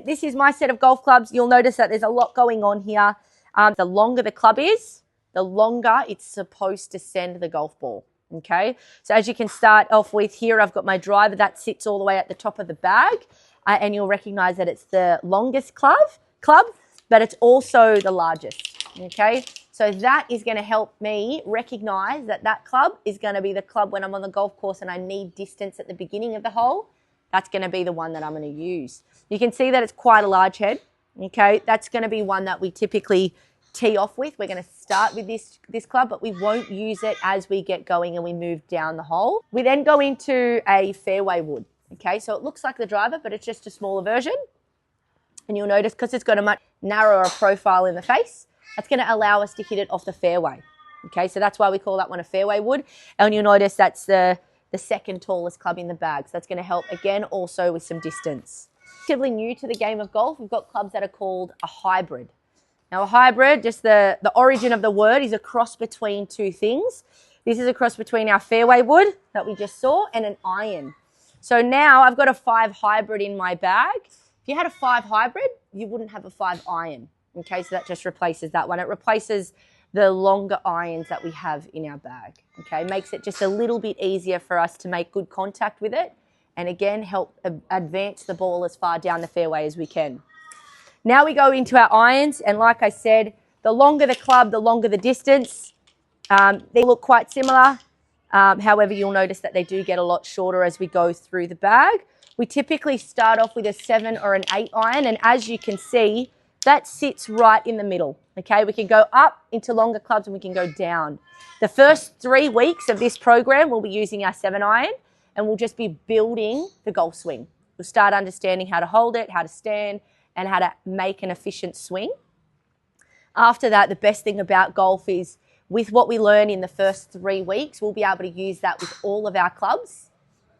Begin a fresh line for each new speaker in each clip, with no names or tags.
This is my set of golf clubs. You'll notice that there's a lot going on here. The longer the club is, the longer it's supposed to send the golf ball. Okay, so as you can start off with here, I've got my driver that sits all the way at the top of the bag, and you'll recognize that it's the longest club, but it's also the largest. Okay, so that is going to help me recognize that that club is going to be the club when I'm on the golf course and I need distance at the beginning of the hole. That's going to be the one that I'm going to use. You can see that it's quite a large head. Okay, that's going to be one that we typically tee off with. We're going to start with this club, but we won't use it as we get going and we move down the hole. We then go into a fairway wood. Okay, so it looks like the driver, but it's just a smaller version. And you'll notice because it's got a much narrower profile in the face, that's going to allow us to hit it off the fairway. Okay, so that's why we call that one a fairway wood. And you'll notice that's the second tallest club in the bag. So that's going to help again also with some distance. Relatively new to the game of golf, we've got clubs that are called a hybrid. Now a hybrid, just the origin of the word is a cross between two things. This is a cross between our fairway wood that we just saw and an iron. So now I've got a 5 hybrid in my bag. If you had a 5 hybrid, you wouldn't have a 5 iron. Okay, so that just replaces that one. It replaces the longer irons that we have in our bag. Okay, makes it just a little bit easier for us to make good contact with it and again help advance the ball as far down the fairway as we can. Now we go into our irons, and like I said, the longer the club, the longer the distance. They look quite similar. However, you'll notice that they do get a lot shorter as we go through the bag. We typically start off with a 7 or an 8 iron, and as you can see, that sits right in the middle. Okay, we can go up into longer clubs and we can go down. The first 3 weeks of this program, we'll be using our 7 iron, and we'll just be building the golf swing. We'll start understanding how to hold it, how to stand, and how to make an efficient swing. After that, the best thing about golf is with what we learn in the first 3 weeks, we'll be able to use that with all of our clubs.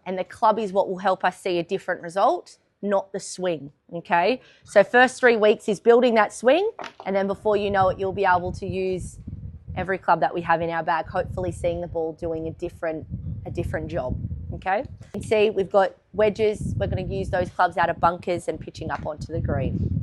And the club is what will help us see a different result, not the swing, okay? So first 3 weeks is building that swing, and then before you know it, you'll be able to use every club that we have in our bag, hopefully seeing the ball doing a different job, okay? You can see we've got wedges. We're going to use those clubs out of bunkers and pitching up onto the green.